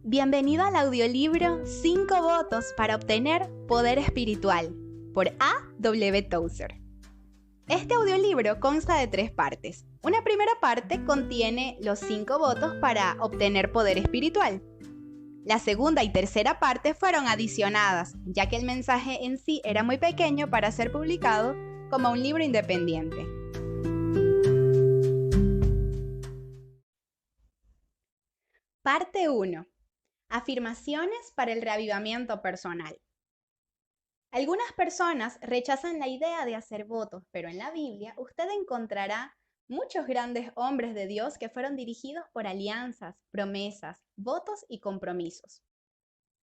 Bienvenido al audiolibro 5 votos para obtener poder espiritual, por A. W. Tozer. Este audiolibro consta de 3 partes. Una primera parte contiene los 5 votos para obtener poder espiritual. La segunda y tercera parte fueron adicionadas, ya que el mensaje en sí era muy pequeño para ser publicado como un libro independiente. Parte 1. Afirmaciones para el reavivamiento personal. Algunas personas rechazan la idea de hacer votos, pero en la Biblia usted encontrará muchos grandes hombres de Dios que fueron dirigidos por alianzas, promesas, votos y compromisos.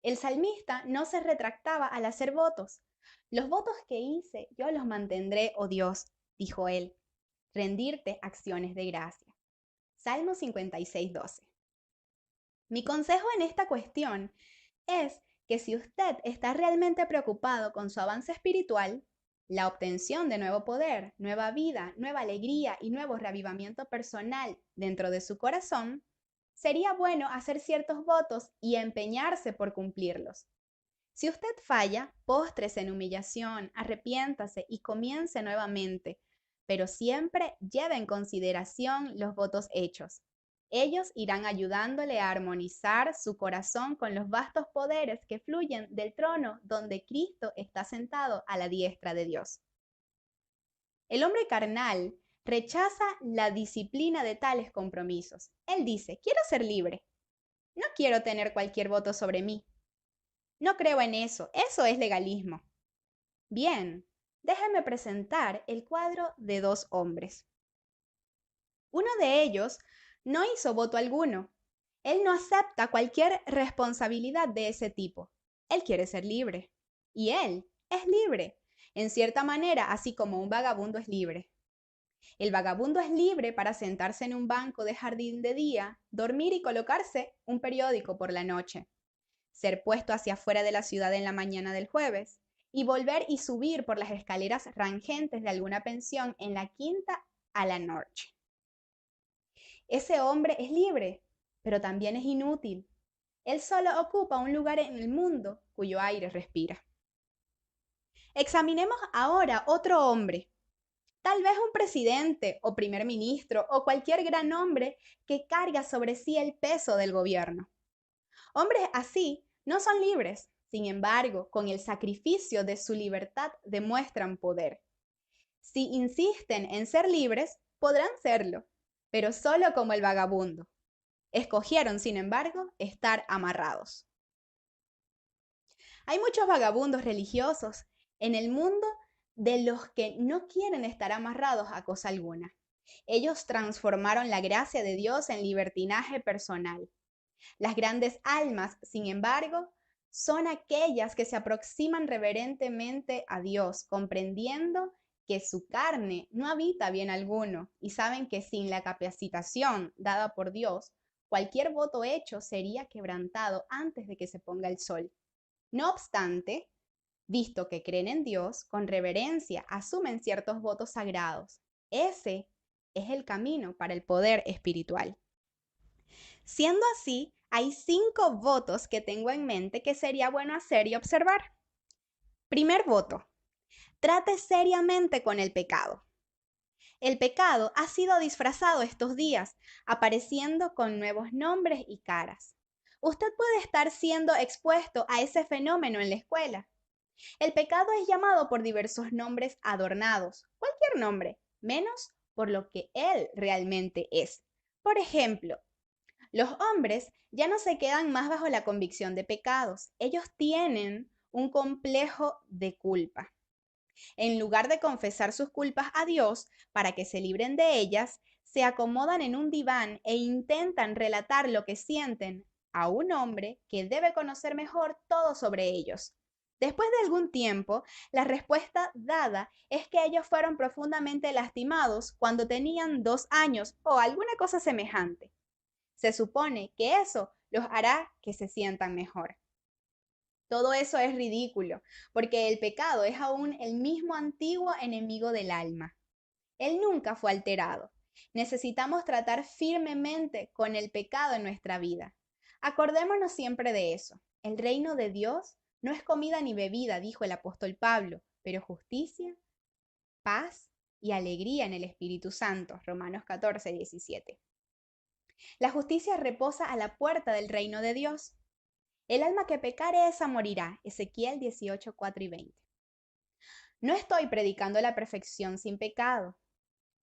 El salmista no se retractaba al hacer votos. Los votos que hice yo los mantendré, oh Dios, dijo él. Rendirte acciones de gracia. Salmo 56:12. Mi consejo en esta cuestión es que si usted está realmente preocupado con su avance espiritual, la obtención de nuevo poder, nueva vida, nueva alegría y nuevo reavivamiento personal dentro de su corazón, sería bueno hacer ciertos votos y empeñarse por cumplirlos. Si usted falla, póstrese en humillación, arrepiéntase y comience nuevamente, pero siempre lleve en consideración los votos hechos. Ellos irán ayudándole a armonizar su corazón con los vastos poderes que fluyen del trono donde Cristo está sentado a la diestra de Dios. El hombre carnal rechaza la disciplina de tales compromisos. Él dice, quiero ser libre. No quiero tener cualquier voto sobre mí. No creo en eso. Eso es legalismo. Bien, déjeme presentar el cuadro de 2 hombres. Uno de ellos no hizo voto alguno. Él no acepta cualquier responsabilidad de ese tipo. Él quiere ser libre. Y él es libre, en cierta manera, así como un vagabundo es libre. El vagabundo es libre para sentarse en un banco de jardín de día, dormir y colocarse un periódico por la noche, ser puesto hacia afuera de la ciudad en la mañana del jueves y volver y subir por las escaleras rangentes de alguna pensión en la quinta a la noche. Ese hombre es libre, pero también es inútil. Él solo ocupa un lugar en el mundo cuyo aire respira. Examinemos ahora otro hombre, tal vez un presidente o primer ministro o cualquier gran hombre que carga sobre sí el peso del gobierno. Hombres así no son libres, sin embargo, con el sacrificio de su libertad demuestran poder. Si insisten en ser libres, podrán serlo, pero solo como el vagabundo. Escogieron, sin embargo, estar amarrados. Hay muchos vagabundos religiosos en el mundo de los que no quieren estar amarrados a cosa alguna. Ellos transformaron la gracia de Dios en libertinaje personal. Las grandes almas, sin embargo, son aquellas que se aproximan reverentemente a Dios, comprendiendo que su carne no habita bien alguno y saben que sin la capacitación dada por Dios, cualquier voto hecho sería quebrantado antes de que se ponga el sol. No obstante, visto que creen en Dios, con reverencia asumen ciertos votos sagrados. Ese es el camino para el poder espiritual. Siendo así, hay 5 votos que tengo en mente que sería bueno hacer y observar. Primer voto. Trate seriamente con el pecado. El pecado ha sido disfrazado estos días, apareciendo con nuevos nombres y caras. Usted puede estar siendo expuesto a ese fenómeno en la escuela. El pecado es llamado por diversos nombres adornados, cualquier nombre, menos por lo que él realmente es. Por ejemplo, los hombres ya no se quedan más bajo la convicción de pecados. Ellos tienen un complejo de culpa. En lugar de confesar sus culpas a Dios para que se libren de ellas, se acomodan en un diván e intentan relatar lo que sienten a un hombre que debe conocer mejor todo sobre ellos. Después de algún tiempo, la respuesta dada es que ellos fueron profundamente lastimados cuando tenían 2 años o alguna cosa semejante. Se supone que eso los hará que se sientan mejor. Todo eso es ridículo, porque el pecado es aún el mismo antiguo enemigo del alma. Él nunca fue alterado. Necesitamos tratar firmemente con el pecado en nuestra vida. Acordémonos siempre de eso. El reino de Dios no es comida ni bebida, dijo el apóstol Pablo, pero justicia, paz y alegría en el Espíritu Santo. Romanos 14, 17. La justicia reposa a la puerta del reino de Dios. El alma que pecare esa morirá. Ezequiel 18, 4 y 20. No estoy predicando la perfección sin pecado.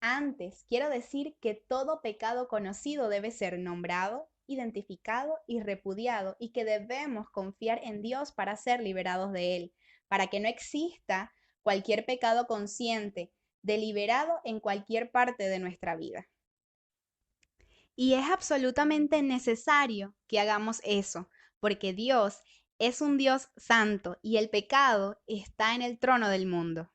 Antes, quiero decir que todo pecado conocido debe ser nombrado, identificado y repudiado, y que debemos confiar en Dios para ser liberados de él, para que no exista cualquier pecado consciente, deliberado en cualquier parte de nuestra vida. Y es absolutamente necesario que hagamos eso, porque Dios es un Dios santo y el pecado está en el trono del mundo.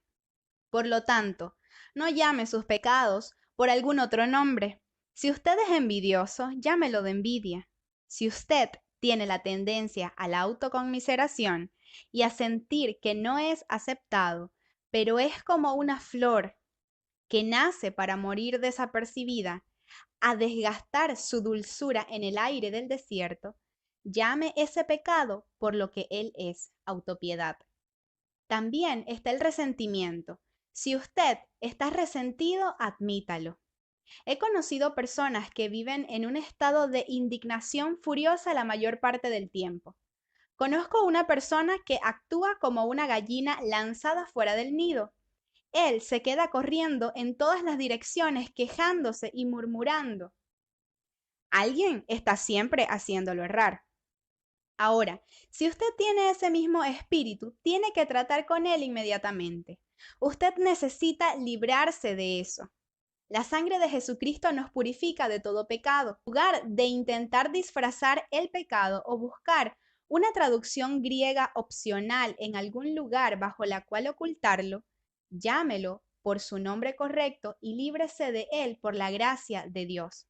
Por lo tanto, no llame sus pecados por algún otro nombre. Si usted es envidioso, llámelo de envidia. Si usted tiene la tendencia a la autoconmiseración y a sentir que no es aceptado, pero es como una flor que nace para morir desapercibida, a desgastar su dulzura en el aire del desierto, llame ese pecado por lo que él es, autopiedad. También está el resentimiento. Si usted está resentido, admítalo. He conocido personas que viven en un estado de indignación furiosa la mayor parte del tiempo. Conozco una persona que actúa como una gallina lanzada fuera del nido. Él se queda corriendo en todas las direcciones, quejándose y murmurando. Alguien está siempre haciéndolo errar. Ahora, si usted tiene ese mismo espíritu, tiene que tratar con él inmediatamente. Usted necesita librarse de eso. La sangre de Jesucristo nos purifica de todo pecado. En lugar de intentar disfrazar el pecado o buscar una traducción griega opcional en algún lugar bajo la cual ocultarlo, llámelo por su nombre correcto y líbrese de él por la gracia de Dios.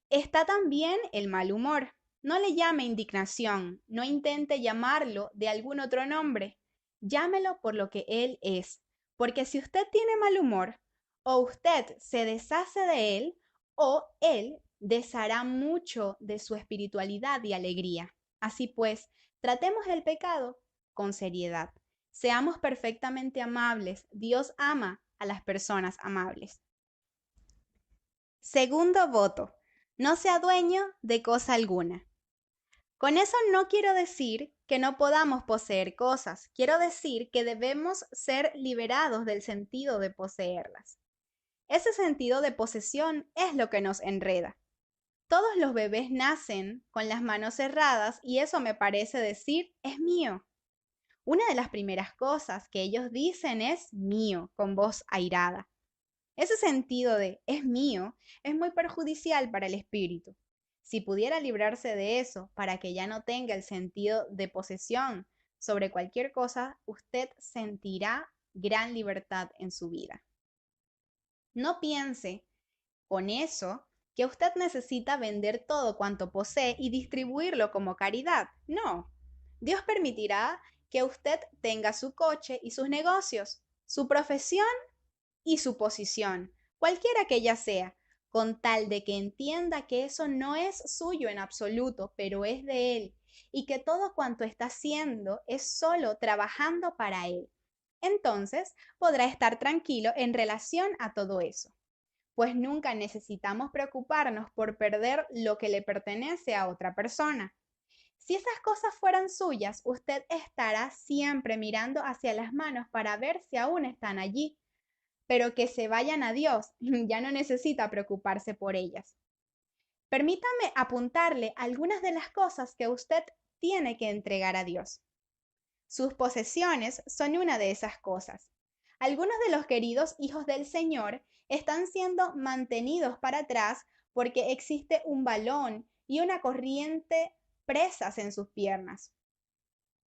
Está también el mal humor. No le llame indignación, no intente llamarlo de algún otro nombre. Llámelo por lo que él es, porque si usted tiene mal humor, o usted se deshace de él, o él deshará mucho de su espiritualidad y alegría. Así pues, tratemos el pecado con seriedad. Seamos perfectamente amables. Dios ama a las personas amables. Segundo voto. No sea dueño de cosa alguna. Con eso no quiero decir que no podamos poseer cosas, quiero decir que debemos ser liberados del sentido de poseerlas. Ese sentido de posesión es lo que nos enreda. Todos los bebés nacen con las manos cerradas y eso me parece decir es mío. Una de las primeras cosas que ellos dicen es mío, con voz airada. Ese sentido de es mío es muy perjudicial para el espíritu. Si pudiera librarse de eso para que ya no tenga el sentido de posesión sobre cualquier cosa, usted sentirá gran libertad en su vida. No piense con eso que usted necesita vender todo cuanto posee y distribuirlo como caridad. No. Dios permitirá que usted tenga su coche y sus negocios, su profesión y su posición, cualquiera que ella sea, con tal de que entienda que eso no es suyo en absoluto, pero es de él, y que todo cuanto está haciendo es solo trabajando para él. Entonces podrá estar tranquilo en relación a todo eso, pues nunca necesitamos preocuparnos por perder lo que le pertenece a otra persona. Si esas cosas fueran suyas, usted estará siempre mirando hacia las manos para ver si aún están allí, pero que se vayan a Dios, ya no necesita preocuparse por ellas. Permítame apuntarle algunas de las cosas que usted tiene que entregar a Dios. Sus posesiones son una de esas cosas. Algunos de los queridos hijos del Señor están siendo mantenidos para atrás porque existe un balón y una corriente presas en sus piernas.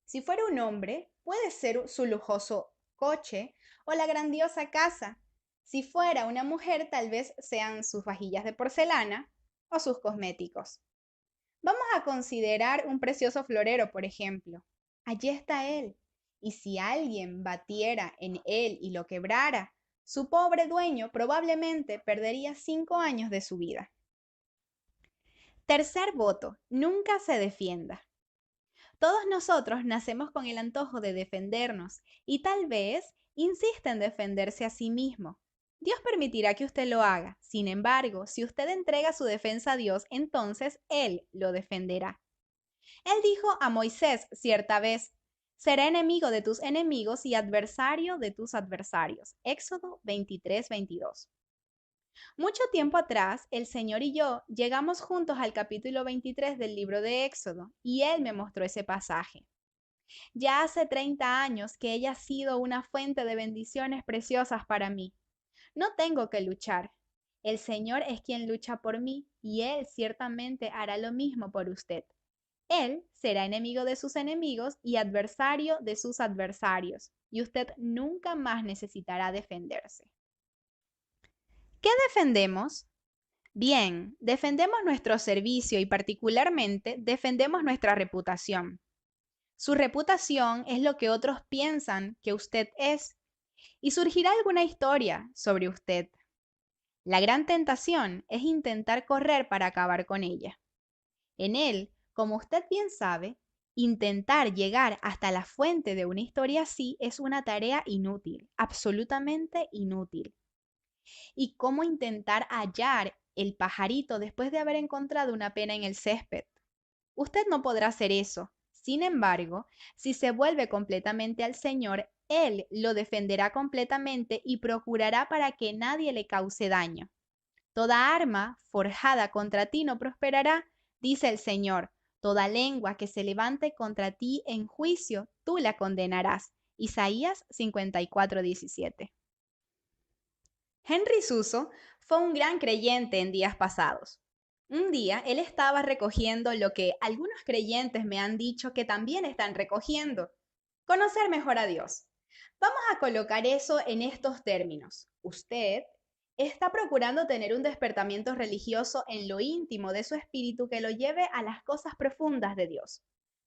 Si fuera un hombre, puede ser su lujoso coche o la grandiosa casa. Si fuera una mujer, tal vez sean sus vajillas de porcelana o sus cosméticos. Vamos a considerar un precioso florero, por ejemplo. allí está él. Y si alguien batiera en él y lo quebrara, su pobre dueño probablemente perdería 5 años de su vida. Tercer voto, nunca se defienda. Todos nosotros nacemos con el antojo de defendernos y tal vez insiste en defenderse a sí mismo. Dios permitirá que usted lo haga. Sin embargo, si usted entrega su defensa a Dios, entonces Él lo defenderá. Él dijo a Moisés cierta vez, será enemigo de tus enemigos y adversario de tus adversarios. Éxodo 23:22. Mucho tiempo atrás, el Señor y yo llegamos juntos al capítulo 23 del libro de Éxodo y Él me mostró ese pasaje. Ya hace 30 años que ella ha sido una fuente de bendiciones preciosas para mí. No tengo que luchar. El Señor es quien lucha por mí y Él ciertamente hará lo mismo por usted. Él será enemigo de sus enemigos y adversario de sus adversarios, y usted nunca más necesitará defenderse. ¿Qué defendemos? Bien, defendemos nuestro servicio y particularmente defendemos nuestra reputación. Su reputación es lo que otros piensan que usted es y surgirá alguna historia sobre usted. La gran tentación es intentar correr para acabar con ella. En él, como usted bien sabe, intentar llegar hasta la fuente de una historia así es una tarea inútil, absolutamente inútil. ¿Y cómo intentar hallar el pajarito después de haber encontrado una pena en el césped? Usted no podrá hacer eso. Sin embargo, si se vuelve completamente al Señor, Él lo defenderá completamente y procurará para que nadie le cause daño. Toda arma forjada contra ti no prosperará, dice el Señor. Toda lengua que se levante contra ti en juicio, tú la condenarás. Isaías 54:17. Henry Suso fue un gran creyente en días pasados. Un día él estaba recogiendo lo que algunos creyentes me han dicho que también están recogiendo: conocer mejor a Dios. Vamos a colocar eso en estos términos. Usted está procurando tener un despertamiento religioso en lo íntimo de su espíritu que lo lleve a las cosas profundas de Dios.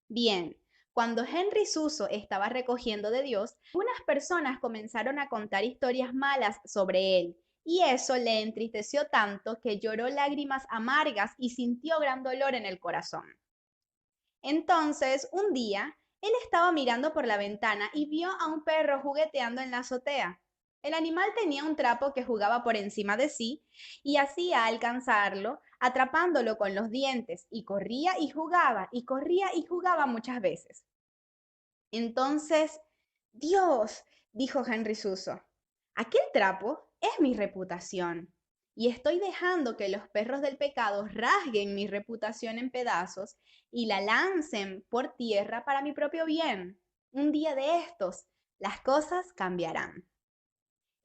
Bien, cuando Henry Suso estaba recogiendo de Dios, unas personas comenzaron a contar historias malas sobre él, y eso le entristeció tanto que lloró lágrimas amargas y sintió gran dolor en el corazón. Entonces, un día, él estaba mirando por la ventana y vio a un perro jugueteando en la azotea. El animal tenía un trapo que jugaba por encima de sí y hacía alcanzarlo, atrapándolo con los dientes, y corría y jugaba muchas veces. Entonces, Dios, dijo Henry Suso, aquel trapo es mi reputación y estoy dejando que los perros del pecado rasguen mi reputación en pedazos y la lancen por tierra para mi propio bien. Un día de estos, las cosas cambiarán.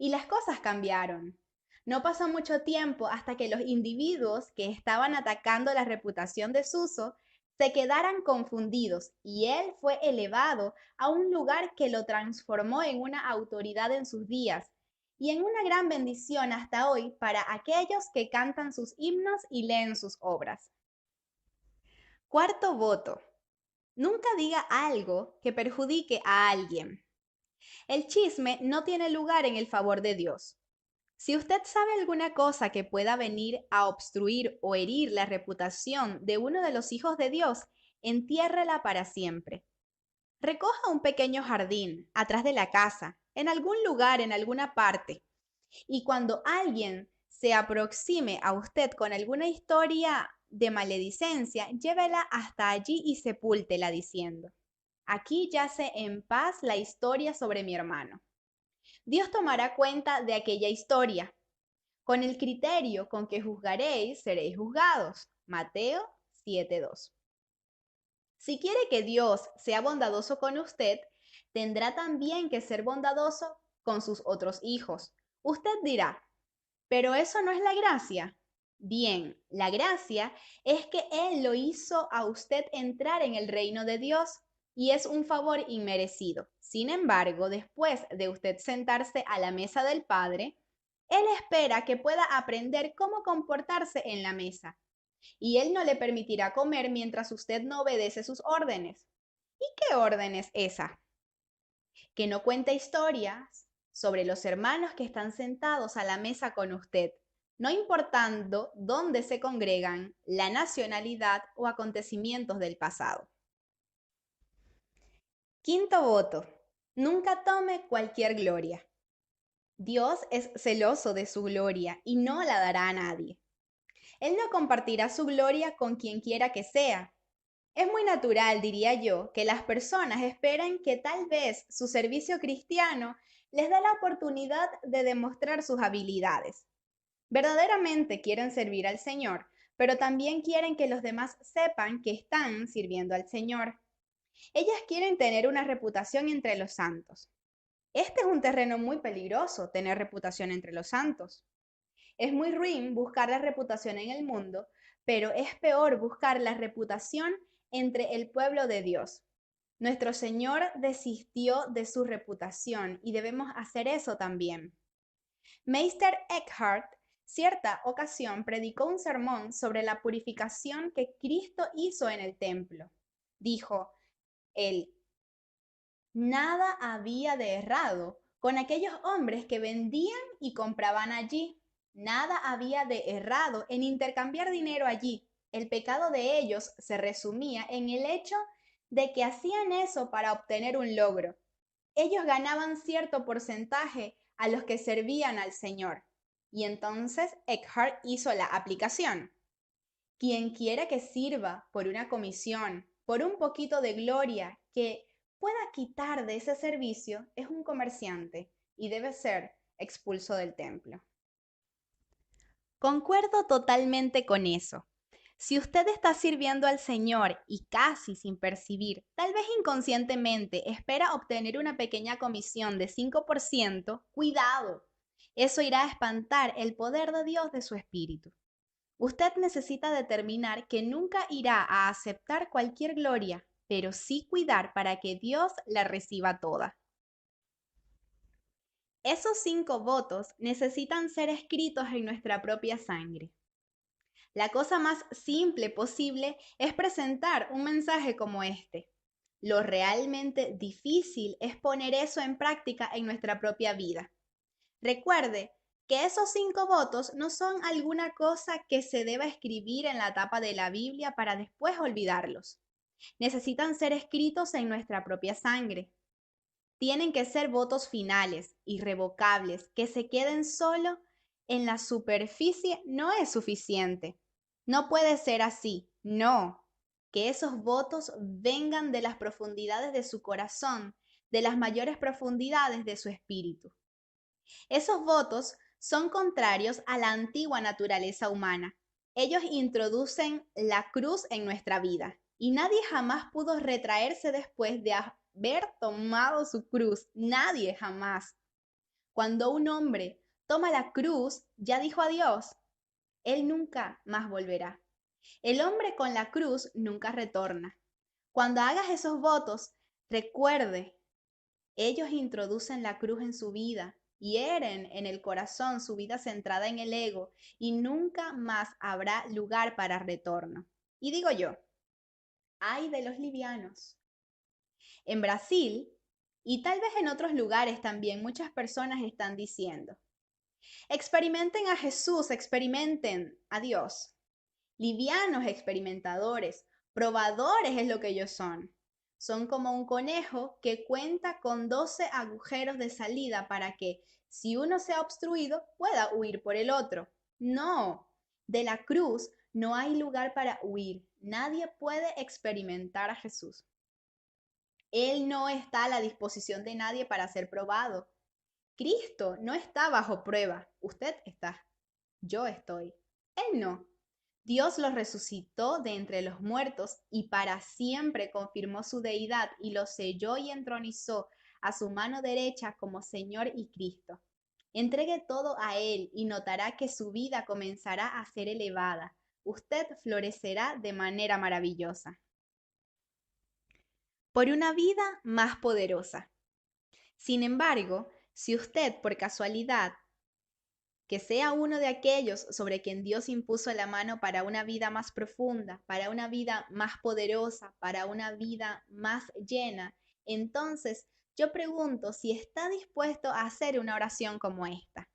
Y las cosas cambiaron. No pasó mucho tiempo hasta que los individuos que estaban atacando la reputación de Suso se quedaran confundidos y él fue elevado a un lugar que lo transformó en una autoridad en sus días y en una gran bendición hasta hoy para aquellos que cantan sus himnos y leen sus obras. Cuarto voto. Nunca diga algo que perjudique a alguien. El chisme no tiene lugar en el favor de Dios. Si usted sabe alguna cosa que pueda venir a obstruir o herir la reputación de uno de los hijos de Dios, entiérrela para siempre. Recoja un pequeño jardín atrás de la casa, en algún lugar, en alguna parte, y cuando alguien se aproxime a usted con alguna historia de maledicencia, llévela hasta allí y sepúltela diciendo: aquí yace en paz la historia sobre mi hermano. Dios tomará cuenta de aquella historia. Con el criterio con que juzgaréis, seréis juzgados. Mateo 7:2. Si quiere que Dios sea bondadoso con usted, tendrá también que ser bondadoso con sus otros hijos. Usted dirá, ¿pero eso no es la gracia? Bien, la gracia es que Él lo hizo a usted entrar en el reino de Dios y es un favor inmerecido. Sin embargo, después de usted sentarse a la mesa del Padre, Él espera que pueda aprender cómo comportarse en la mesa y Él no le permitirá comer mientras usted no obedece sus órdenes. ¿Y qué orden es esa? Que no cuente historias sobre los hermanos que están sentados a la mesa con usted, no importando dónde se congregan, la nacionalidad o acontecimientos del pasado. Quinto voto. Nunca tome cualquier gloria. Dios es celoso de su gloria y no la dará a nadie. Él no compartirá su gloria con quien quiera que sea. Es muy natural, diría yo, que las personas esperen que tal vez su servicio cristiano les dé la oportunidad de demostrar sus habilidades. Verdaderamente quieren servir al Señor, pero también quieren que los demás sepan que están sirviendo al Señor. Ellas quieren tener una reputación entre los santos. Este es un terreno muy peligroso, tener reputación entre los santos. Es muy ruin buscar la reputación en el mundo, pero es peor buscar la reputación entre el pueblo de Dios. Nuestro Señor desistió de su reputación y debemos hacer eso también. Meister Eckhart, cierta ocasión, predicó un sermón sobre la purificación que Cristo hizo en el templo. Dijo él: nada había de errado con aquellos hombres que vendían y compraban allí. Nada había de errado en intercambiar dinero allí. El pecado de ellos se resumía en el hecho de que hacían eso para obtener un logro. Ellos ganaban cierto porcentaje a los que servían al Señor. Y entonces Eckhart hizo la aplicación. Quien quiera que sirva por una comisión, por un poquito de gloria que pueda quitar de ese servicio, es un comerciante y debe ser expulso del templo. Concuerdo totalmente con eso. Si usted está sirviendo al Señor y casi sin percibir, tal vez inconscientemente, espera obtener una pequeña comisión de 5%, cuidado. Eso irá a espantar el poder de Dios de su espíritu. Usted necesita determinar que nunca irá a aceptar cualquier gloria, pero sí cuidar para que Dios la reciba toda. Esos 5 votos necesitan ser escritos en nuestra propia sangre. La cosa más simple posible es presentar un mensaje como este. Lo realmente difícil es poner eso en práctica en nuestra propia vida. Recuerde que esos 5 votos no son alguna cosa que se deba escribir en la tapa de la Biblia para después olvidarlos. Necesitan ser escritos en nuestra propia sangre. Tienen que ser votos finales, irrevocables, que se queden solo en la superficie no es suficiente. No puede ser así, no. Que esos votos vengan de las profundidades de su corazón, de las mayores profundidades de su espíritu. Esos votos son contrarios a la antigua naturaleza humana. Ellos introducen la cruz en nuestra vida y nadie jamás pudo retraerse después de haber tomado su cruz. Nadie jamás. Cuando un hombre toma la cruz, ya dijo adiós. Él nunca más volverá. El hombre con la cruz nunca retorna. Cuando hagas esos votos, recuerde, ellos introducen la cruz en su vida, hieren en el corazón su vida centrada en el ego y nunca más habrá lugar para retorno. Y digo yo, ay de los livianos. En Brasil y tal vez en otros lugares también muchas personas están diciendo, experimenten a Jesús, experimenten a Dios. Livianos experimentadores, probadores es lo que ellos son. Son como un conejo que cuenta con 12 agujeros de salida para que, si uno se ha obstruido, pueda huir por el otro. No, de la cruz no hay lugar para huir. Nadie puede experimentar a Jesús. Él no está a la disposición de nadie para ser probado. Cristo no está bajo prueba. Usted está. Yo estoy. Él no. Dios lo resucitó de entre los muertos y para siempre confirmó su deidad y lo selló y entronizó a su mano derecha como Señor y Cristo. Entregue todo a Él y notará que su vida comenzará a ser elevada. Usted florecerá de manera maravillosa. Por una vida más poderosa. Sin embargo, si usted por casualidad que sea uno de aquellos sobre quien Dios impuso la mano para una vida más profunda, para una vida más poderosa, para una vida más llena, entonces yo pregunto si está dispuesto a hacer una oración como esta.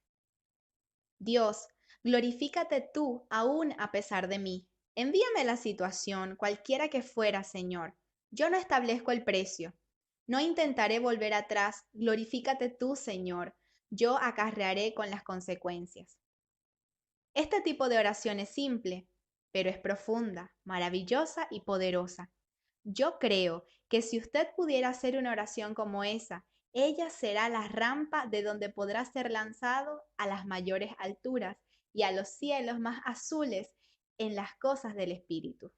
Dios, glorifícate tú aún a pesar de mí. Envíame la situación, cualquiera que fuera, Señor. Yo no establezco el precio. No intentaré volver atrás. Glorifícate tú, Señor. Yo acarrearé con las consecuencias. Este tipo de oración es simple, pero es profunda, maravillosa y poderosa. Yo creo que si usted pudiera hacer una oración como esa, ella será la rampa de donde podrá ser lanzado a las mayores alturas y a los cielos más azules en las cosas del Espíritu.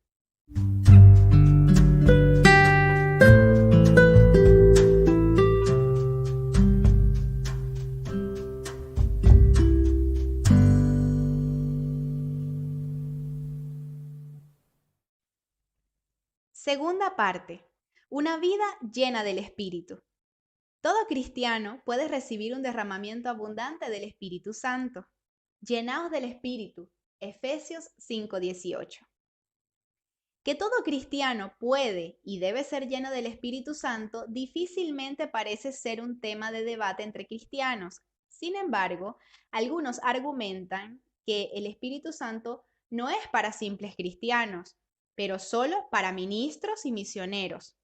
Segunda parte. Una vida llena del Espíritu. Todo cristiano puede recibir un derramamiento abundante del Espíritu Santo. Llenaos del Espíritu. Efesios 5:18. Que todo cristiano puede y debe ser lleno del Espíritu Santo difícilmente parece ser un tema de debate entre cristianos. Sin embargo, algunos argumentan que el Espíritu Santo no es para simples cristianos, pero solo para ministros y misioneros.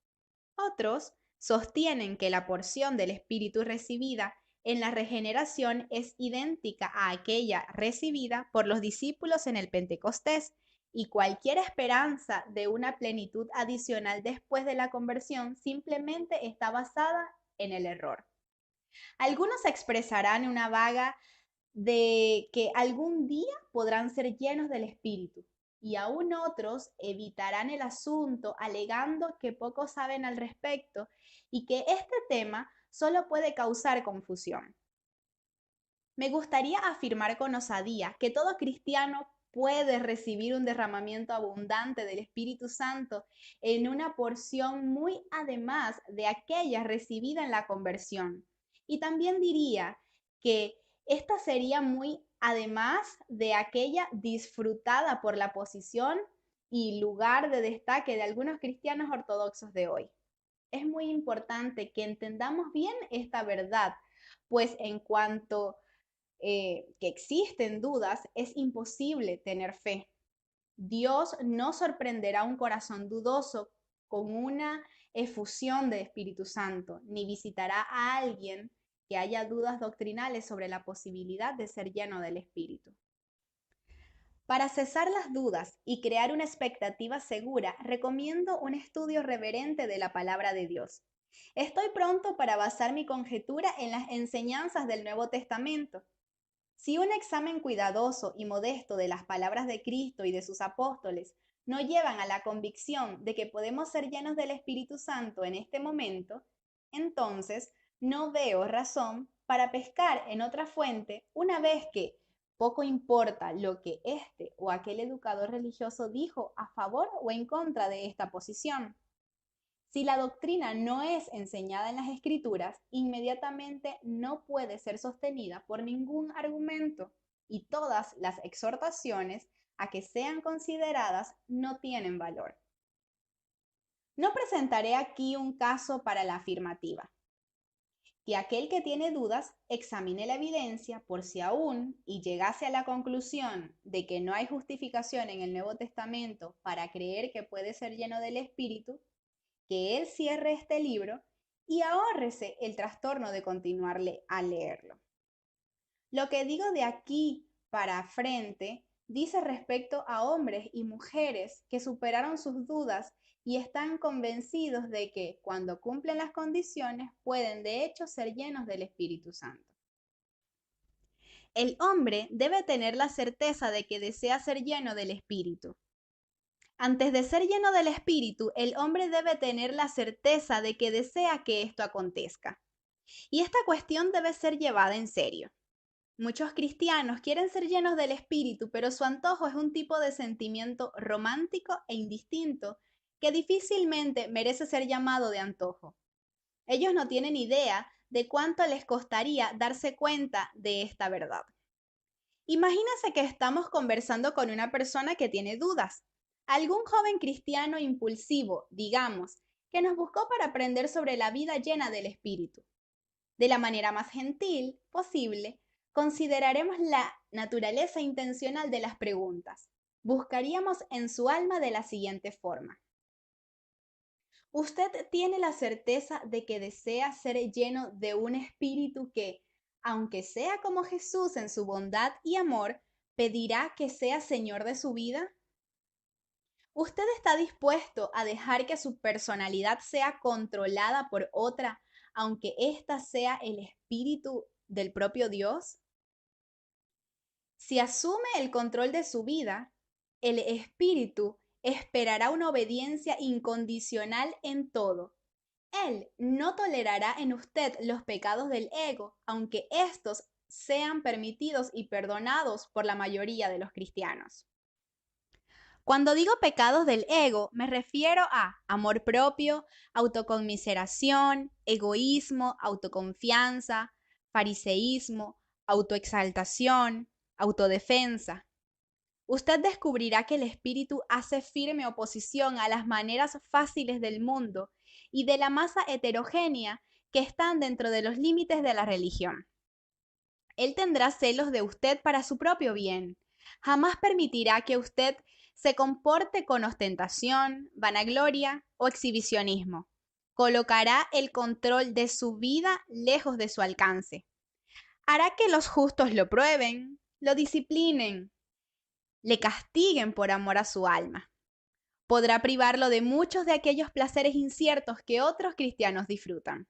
Otros sostienen que la porción del Espíritu recibida en la regeneración es idéntica a aquella recibida por los discípulos en el Pentecostés, y cualquier esperanza de una plenitud adicional después de la conversión simplemente está basada en el error. Algunos expresarán una vaga de que algún día podrán ser llenos del Espíritu, y aún otros evitarán el asunto alegando que pocos saben al respecto y que este tema solo puede causar confusión. Me gustaría afirmar con osadía que todo cristiano puede recibir un derramamiento abundante del Espíritu Santo en una porción muy además de aquella recibida en la conversión. Y también diría que esta sería muy además de aquella disfrutada por la posición y lugar de destaque de algunos cristianos ortodoxos de hoy. Es muy importante que entendamos bien esta verdad, pues en cuanto que existen dudas, es imposible tener fe. Dios no sorprenderá un corazón dudoso con una efusión de Espíritu Santo, ni visitará a alguien que haya dudas doctrinales sobre la posibilidad de ser lleno del Espíritu. Para cesar las dudas y crear una expectativa segura, recomiendo un estudio reverente de la palabra de Dios. Estoy pronto para basar mi conjetura en las enseñanzas del Nuevo Testamento. Si un examen cuidadoso y modesto de las palabras de Cristo y de sus apóstoles no llevan a la convicción de que podemos ser llenos del Espíritu Santo en este momento, entonces no veo razón para pescar en otra fuente una vez que poco importa lo que este o aquel educador religioso dijo a favor o en contra de esta posición. Si la doctrina no es enseñada en las Escrituras, inmediatamente no puede ser sostenida por ningún argumento y todas las exhortaciones a que sean consideradas no tienen valor. No presentaré aquí un caso para la afirmativa. Que aquel que tiene dudas examine la evidencia por si aún y llegase a la conclusión de que no hay justificación en el Nuevo Testamento para creer que puede ser lleno del Espíritu, que él cierre este libro y ahórrese el trastorno de continuarle a leerlo. Lo que digo de aquí para frente dice respecto a hombres y mujeres que superaron sus dudas y están convencidos de que cuando cumplen las condiciones pueden de hecho ser llenos del Espíritu Santo. El hombre debe tener la certeza de que desea ser lleno del Espíritu. Antes de ser lleno del Espíritu, el hombre debe tener la certeza de que desea que esto acontezca. Y esta cuestión debe ser llevada en serio. Muchos cristianos quieren ser llenos del Espíritu, pero su antojo es un tipo de sentimiento romántico e indistinto que difícilmente merece ser llamado de antojo. Ellos no tienen idea de cuánto les costaría darse cuenta de esta verdad. Imagínese que estamos conversando con una persona que tiene dudas. Algún joven cristiano impulsivo, digamos, que nos buscó para aprender sobre la vida llena del Espíritu. De la manera más gentil posible, consideraremos la naturaleza intencional de las preguntas. Buscaríamos en su alma de la siguiente forma. ¿Usted tiene la certeza de que desea ser lleno de un espíritu que, aunque sea como Jesús en su bondad y amor, pedirá que sea Señor de su vida? ¿Usted está dispuesto a dejar que su personalidad sea controlada por otra, aunque ésta sea el espíritu del propio Dios? Si asume el control de su vida, el espíritu esperará una obediencia incondicional en todo. Él no tolerará en usted los pecados del ego, aunque estos sean permitidos y perdonados por la mayoría de los cristianos. Cuando digo pecados del ego, me refiero a amor propio, autoconmiseración, egoísmo, autoconfianza, fariseísmo, autoexaltación, autodefensa. Usted descubrirá que el espíritu hace firme oposición a las maneras fáciles del mundo y de la masa heterogénea que están dentro de los límites de la religión. Él tendrá celos de usted para su propio bien. Jamás permitirá que usted se comporte con ostentación, vanagloria o exhibicionismo. Colocará el control de su vida lejos de su alcance. Hará que los justos lo prueben, lo disciplinen, le castiguen por amor a su alma. Podrá privarlo de muchos de aquellos placeres inciertos que otros cristianos disfrutan.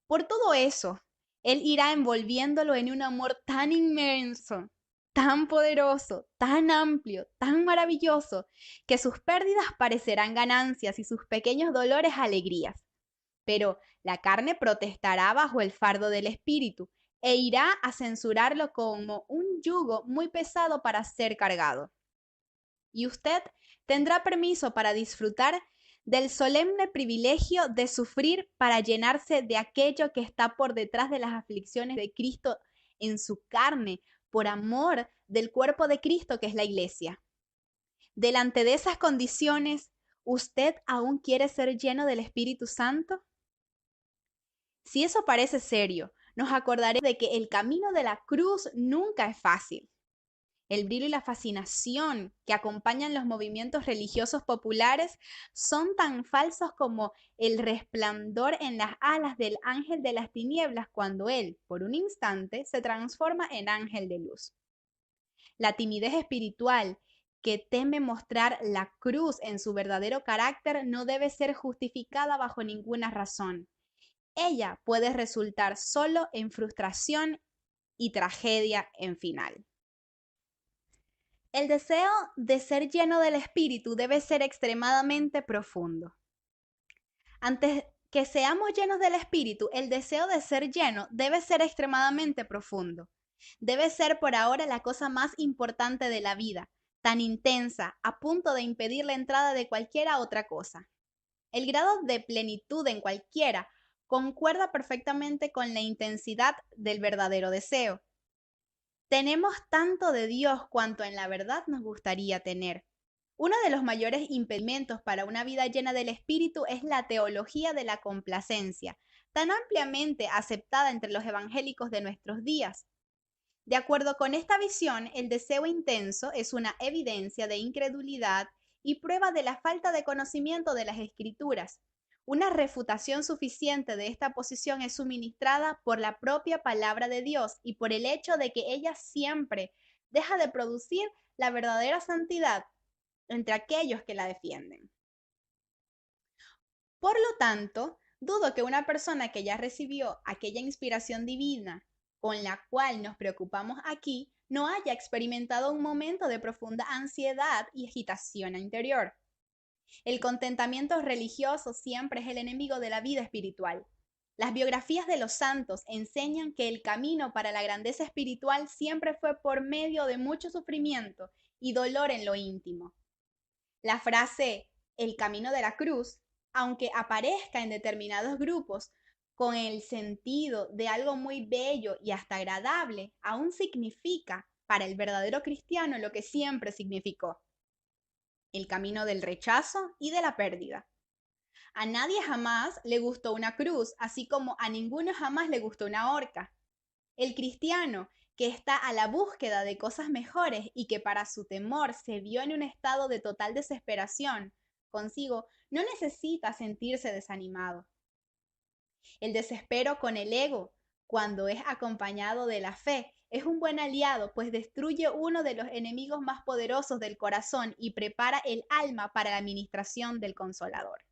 Por todo eso, Él irá envolviéndolo en un amor tan inmenso, tan poderoso, tan amplio, tan maravilloso, que sus pérdidas parecerán ganancias y sus pequeños dolores alegrías. Pero la carne protestará bajo el fardo del espíritu e irá a censurarlo como un yugo muy pesado para ser cargado. Y usted tendrá permiso para disfrutar del solemne privilegio de sufrir para llenarse de aquello que está por detrás de las aflicciones de Cristo en su carne, por amor del cuerpo de Cristo que es la iglesia. Delante de esas condiciones, ¿usted aún quiere ser lleno del Espíritu Santo? Si eso parece serio, nos acordaremos de que el camino de la cruz nunca es fácil. El brillo y la fascinación que acompañan los movimientos religiosos populares son tan falsos como el resplandor en las alas del ángel de las tinieblas cuando él, por un instante, se transforma en ángel de luz. La timidez espiritual que teme mostrar la cruz en su verdadero carácter no debe ser justificada bajo ninguna razón. Ella puede resultar solo en frustración y tragedia en final. El deseo de ser lleno del Espíritu debe ser extremadamente profundo. Antes que seamos llenos del Espíritu, el deseo de ser lleno debe ser extremadamente profundo. Debe ser por ahora la cosa más importante de la vida, tan intensa, a punto de impedir la entrada de cualquiera otra cosa. El grado de plenitud en cualquiera concuerda perfectamente con la intensidad del verdadero deseo. Tenemos tanto de Dios cuanto en la verdad nos gustaría tener. Uno de los mayores impedimentos para una vida llena del Espíritu es la teología de la complacencia, tan ampliamente aceptada entre los evangélicos de nuestros días. De acuerdo con esta visión, el deseo intenso es una evidencia de incredulidad y prueba de la falta de conocimiento de las Escrituras. Una refutación suficiente de esta posición es suministrada por la propia palabra de Dios y por el hecho de que ella siempre deja de producir la verdadera santidad entre aquellos que la defienden. Por lo tanto, dudo que una persona que ya recibió aquella inspiración divina con la cual nos preocupamos aquí no haya experimentado un momento de profunda ansiedad y agitación interior. El contentamiento religioso siempre es el enemigo de la vida espiritual. Las biografías de los santos enseñan que el camino para la grandeza espiritual siempre fue por medio de mucho sufrimiento y dolor en lo íntimo. La frase "el camino de la cruz", aunque aparezca en determinados grupos con el sentido de algo muy bello y hasta agradable, aún significa para el verdadero cristiano lo que siempre significó: el camino del rechazo y de la pérdida. A nadie jamás le gustó una cruz, así como a ninguno jamás le gustó una horca. El cristiano que está a la búsqueda de cosas mejores y que para su temor se vio en un estado de total desesperación consigo, no necesita sentirse desanimado. El desespero con el ego, cuando es acompañado de la fe, es un buen aliado, pues destruye uno de los enemigos más poderosos del corazón y prepara el alma para la administración del Consolador.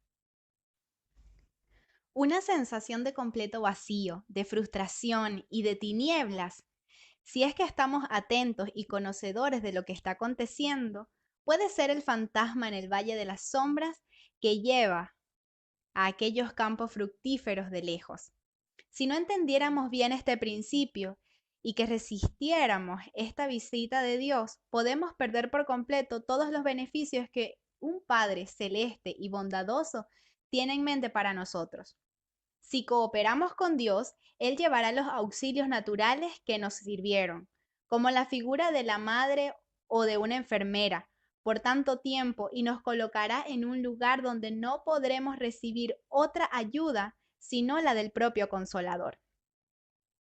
Una sensación de completo vacío, de frustración y de tinieblas, si es que estamos atentos y conocedores de lo que está aconteciendo, puede ser el fantasma en el valle de las sombras que lleva a aquellos campos fructíferos de lejos. Si no entendiéramos bien este principio y que resistiéramos esta visita de Dios, podemos perder por completo todos los beneficios que un Padre celeste y bondadoso tiene en mente para nosotros. Si cooperamos con Dios, Él llevará los auxilios naturales que nos sirvieron, como la figura de la madre o de una enfermera, por tanto tiempo, y nos colocará en un lugar donde no podremos recibir otra ayuda sino la del propio Consolador.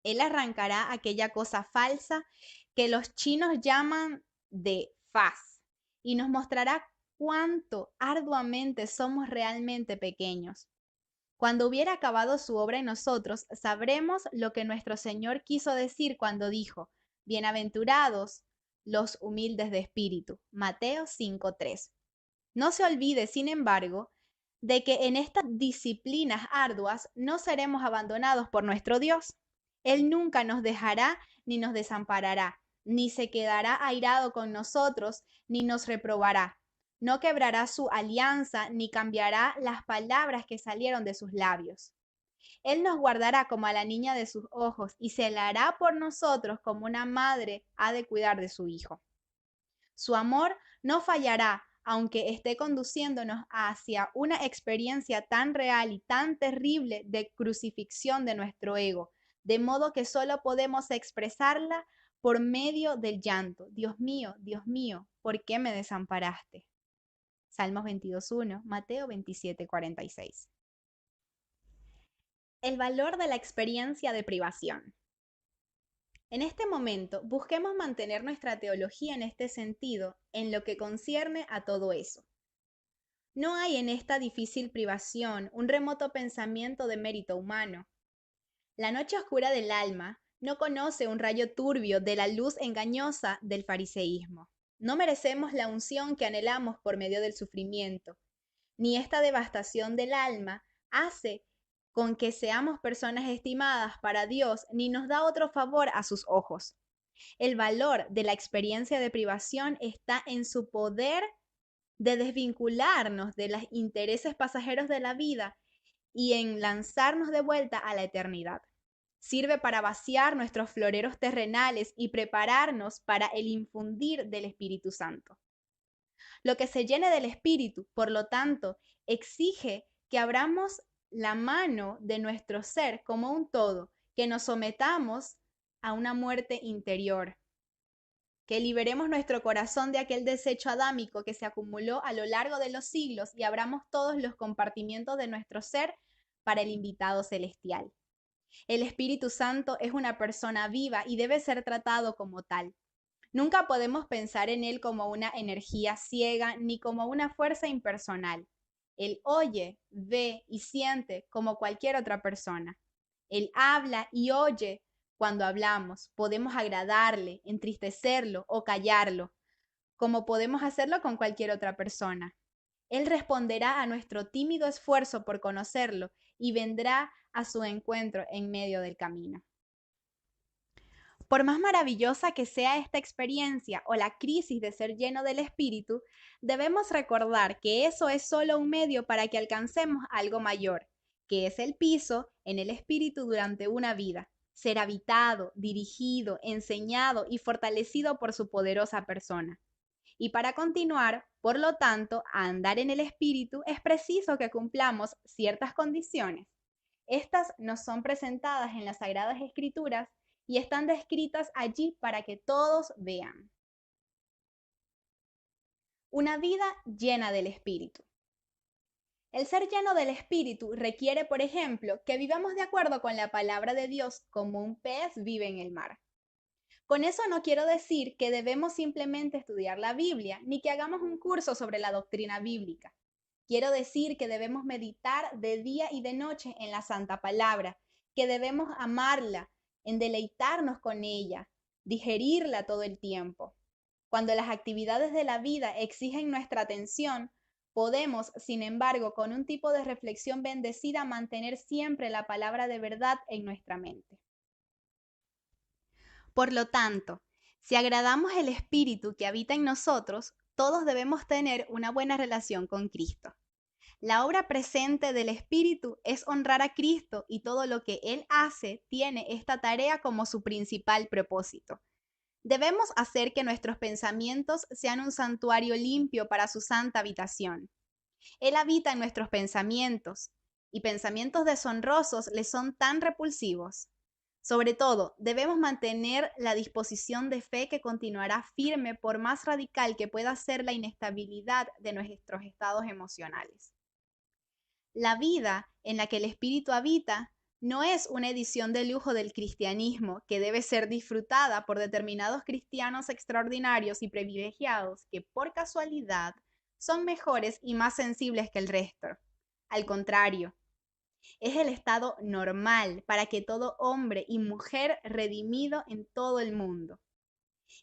Él arrancará aquella cosa falsa que los chinos llaman de faz y nos mostrará cuánto arduamente somos realmente pequeños. Cuando hubiera acabado su obra en nosotros, sabremos lo que nuestro Señor quiso decir cuando dijo: bienaventurados los humildes de espíritu. Mateo 5:3. No se olvide, sin embargo, de que en estas disciplinas arduas no seremos abandonados por nuestro Dios. Él nunca nos dejará ni nos desamparará, ni se quedará airado con nosotros, ni nos reprobará. No quebrará su alianza, ni cambiará las palabras que salieron de sus labios. Él nos guardará como a la niña de sus ojos y celará por nosotros como una madre ha de cuidar de su hijo. Su amor no fallará, aunque esté conduciéndonos hacia una experiencia tan real y tan terrible de crucifixión de nuestro ego, de modo que solo podemos expresarla por medio del llanto. Dios mío, ¿por qué me desamparaste? Salmos 22:1, Mateo 27:46. El valor de la experiencia de privación. En este momento, busquemos mantener nuestra teología en este sentido, en lo que concierne a todo eso. No hay en esta difícil privación un remoto pensamiento de mérito humano. La noche oscura del alma no conoce un rayo turbio de la luz engañosa del fariseísmo. No merecemos la unción que anhelamos por medio del sufrimiento, ni esta devastación del alma hace con que seamos personas estimadas para Dios, ni nos da otro favor a sus ojos. El valor de la experiencia de privación está en su poder de desvincularnos de los intereses pasajeros de la vida y en lanzarnos de vuelta a la eternidad. Sirve para vaciar nuestros floreros terrenales y prepararnos para el infundir del Espíritu Santo. Lo que se llene del Espíritu, por lo tanto, exige que abramos la mano de nuestro ser como un todo, que nos sometamos a una muerte interior, que liberemos nuestro corazón de aquel desecho adámico que se acumuló a lo largo de los siglos y abramos todos los compartimientos de nuestro ser para el invitado celestial. El Espíritu Santo es una persona viva y debe ser tratado como tal. Nunca podemos pensar en él como una energía ciega ni como una fuerza impersonal. Él oye, ve y siente como cualquier otra persona. Él habla y oye cuando hablamos. Podemos agradarle, entristecerlo o callarlo, como podemos hacerlo con cualquier otra persona. Él responderá a nuestro tímido esfuerzo por conocerlo y vendrá a su encuentro en medio del camino. Por más maravillosa que sea esta experiencia o la crisis de ser lleno del Espíritu, debemos recordar que eso es solo un medio para que alcancemos algo mayor, que es el piso en el Espíritu durante una vida, ser habitado, dirigido, enseñado y fortalecido por su poderosa persona. Y para continuar, por lo tanto, a andar en el Espíritu es preciso que cumplamos ciertas condiciones. Estas nos son presentadas en las Sagradas Escrituras y están descritas allí para que todos vean. Una vida llena del Espíritu. El ser lleno del Espíritu requiere, por ejemplo, que vivamos de acuerdo con la palabra de Dios como un pez vive en el mar. Con eso no quiero decir que debemos simplemente estudiar la Biblia, ni que hagamos un curso sobre la doctrina bíblica. Quiero decir que debemos meditar de día y de noche en la Santa Palabra, que debemos amarla, en deleitarnos con ella, digerirla todo el tiempo. Cuando las actividades de la vida exigen nuestra atención, podemos, sin embargo, con un tipo de reflexión bendecida, mantener siempre la palabra de verdad en nuestra mente. Por lo tanto, si agradamos el Espíritu que habita en nosotros, todos debemos tener una buena relación con Cristo. La obra presente del Espíritu es honrar a Cristo y todo lo que Él hace tiene esta tarea como su principal propósito. Debemos hacer que nuestros pensamientos sean un santuario limpio para su santa habitación. Él habita en nuestros pensamientos, y pensamientos deshonrosos le son tan repulsivos. Sobre todo, debemos mantener la disposición de fe que continuará firme por más radical que pueda ser la inestabilidad de nuestros estados emocionales. La vida en la que el Espíritu habita no es una edición de lujo del cristianismo que debe ser disfrutada por determinados cristianos extraordinarios y privilegiados que por casualidad son mejores y más sensibles que el resto. Al contrario, es el estado normal para que todo hombre y mujer redimido en todo el mundo.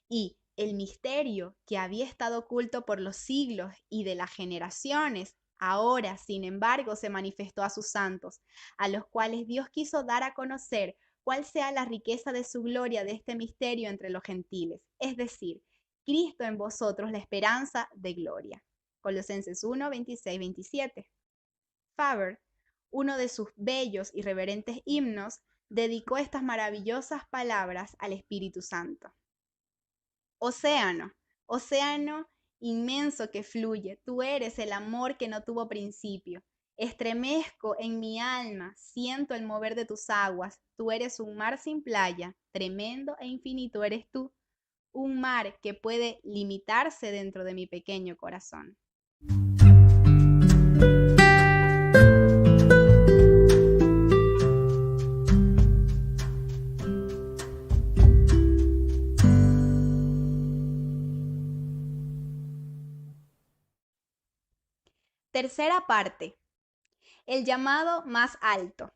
Y el misterio que había estado oculto por los siglos y de las generaciones, ahora, sin embargo, se manifestó a sus santos, a los cuales Dios quiso dar a conocer cuál sea la riqueza de su gloria de este misterio entre los gentiles, es decir, Cristo en vosotros, la esperanza de gloria. Colosenses 1, 26, 27. Faber, uno de sus bellos y reverentes himnos, dedicó estas maravillosas palabras al Espíritu Santo. Océano, océano inmenso que fluye, tú eres el amor que no tuvo principio. Estremezco en mi alma, siento el mover de tus aguas, tú eres un mar sin playa, tremendo e infinito eres tú, un mar que puede limitarse dentro de mi pequeño corazón. Tercera parte, el llamado más alto.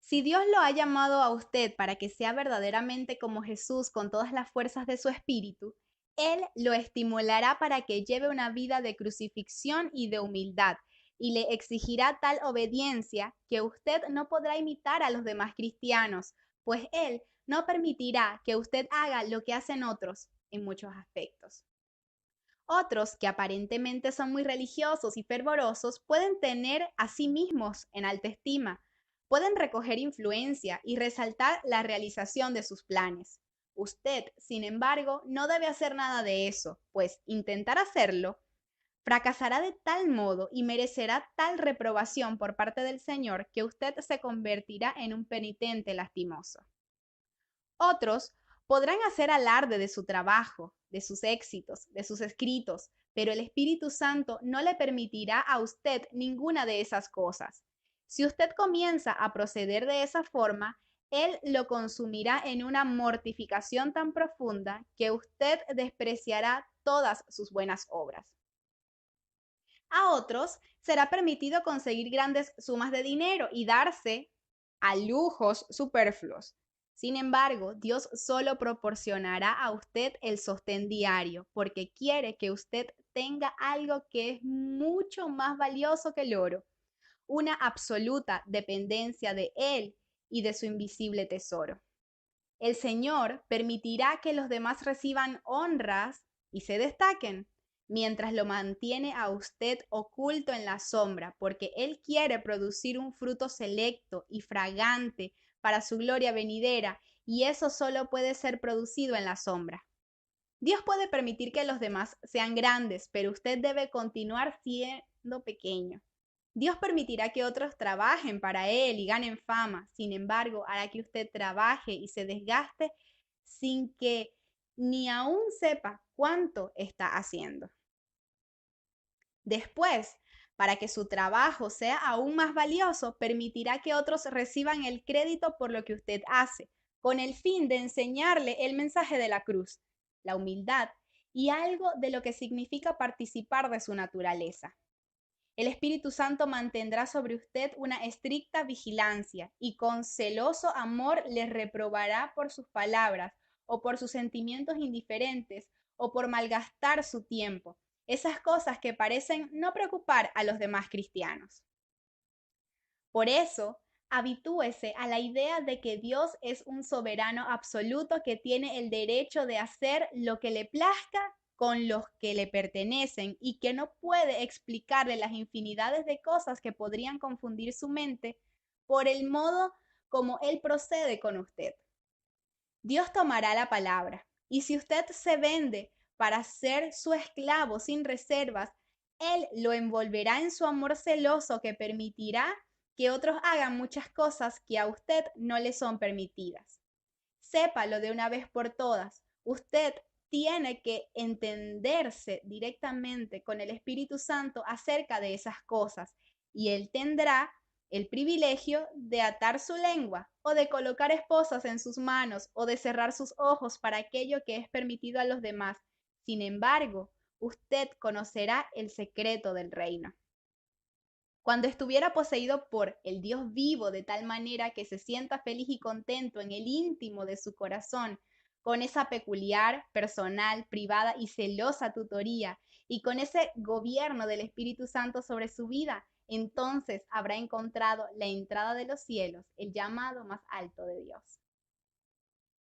Si Dios lo ha llamado a usted para que sea verdaderamente como Jesús con todas las fuerzas de su espíritu, Él lo estimulará para que lleve una vida de crucifixión y de humildad, y le exigirá tal obediencia que usted no podrá imitar a los demás cristianos, pues Él no permitirá que usted haga lo que hacen otros en muchos aspectos. Otros, que aparentemente son muy religiosos y fervorosos, pueden tener a sí mismos en alta estima, pueden recoger influencia y resaltar la realización de sus planes. Usted, sin embargo, no debe hacer nada de eso, pues intentar hacerlo fracasará de tal modo y merecerá tal reprobación por parte del Señor que usted se convertirá en un penitente lastimoso. Otros podrán hacer alarde de su trabajo, de sus éxitos, de sus escritos, pero el Espíritu Santo no le permitirá a usted ninguna de esas cosas. Si usted comienza a proceder de esa forma, Él lo consumirá en una mortificación tan profunda que usted despreciará todas sus buenas obras. A otros será permitido conseguir grandes sumas de dinero y darse a lujos superfluos. Sin embargo, Dios solo proporcionará a usted el sostén diario porque quiere que usted tenga algo que es mucho más valioso que el oro, una absoluta dependencia de Él y de su invisible tesoro. El Señor permitirá que los demás reciban honras y se destaquen, mientras lo mantiene a usted oculto en la sombra, porque Él quiere producir un fruto selecto y fragante para su gloria venidera, y eso solo puede ser producido en la sombra. Dios puede permitir que los demás sean grandes, pero usted debe continuar siendo pequeño. Dios permitirá que otros trabajen para Él y ganen fama. Sin embargo, hará que usted trabaje y se desgaste sin que ni aún sepa cuánto está haciendo. Después, para que su trabajo sea aún más valioso, permitirá que otros reciban el crédito por lo que usted hace, con el fin de enseñarle el mensaje de la cruz, la humildad y algo de lo que significa participar de su naturaleza. El Espíritu Santo mantendrá sobre usted una estricta vigilancia y con celoso amor le reprobará por sus palabras o por sus sentimientos indiferentes o por malgastar su tiempo, esas cosas que parecen no preocupar a los demás cristianos. Por eso, habitúese a la idea de que Dios es un soberano absoluto que tiene el derecho de hacer lo que le plazca con los que le pertenecen y que no puede explicarle las infinidades de cosas que podrían confundir su mente por el modo como Él procede con usted. Dios tomará la palabra y si usted se vende para ser su esclavo sin reservas, Él lo envolverá en su amor celoso que permitirá que otros hagan muchas cosas que a usted no le son permitidas. Sépalo de una vez por todas. Usted tiene que entenderse directamente con el Espíritu Santo acerca de esas cosas y Él tendrá el privilegio de atar su lengua o de colocar esposas en sus manos o de cerrar sus ojos para aquello que es permitido a los demás. Sin embargo, usted conocerá el secreto del reino. Cuando estuviera poseído por el Dios vivo de tal manera que se sienta feliz y contento en el íntimo de su corazón, con esa peculiar, personal, privada y celosa tutoría, y con ese gobierno del Espíritu Santo sobre su vida, entonces habrá encontrado la entrada de los cielos, el llamado más alto de Dios.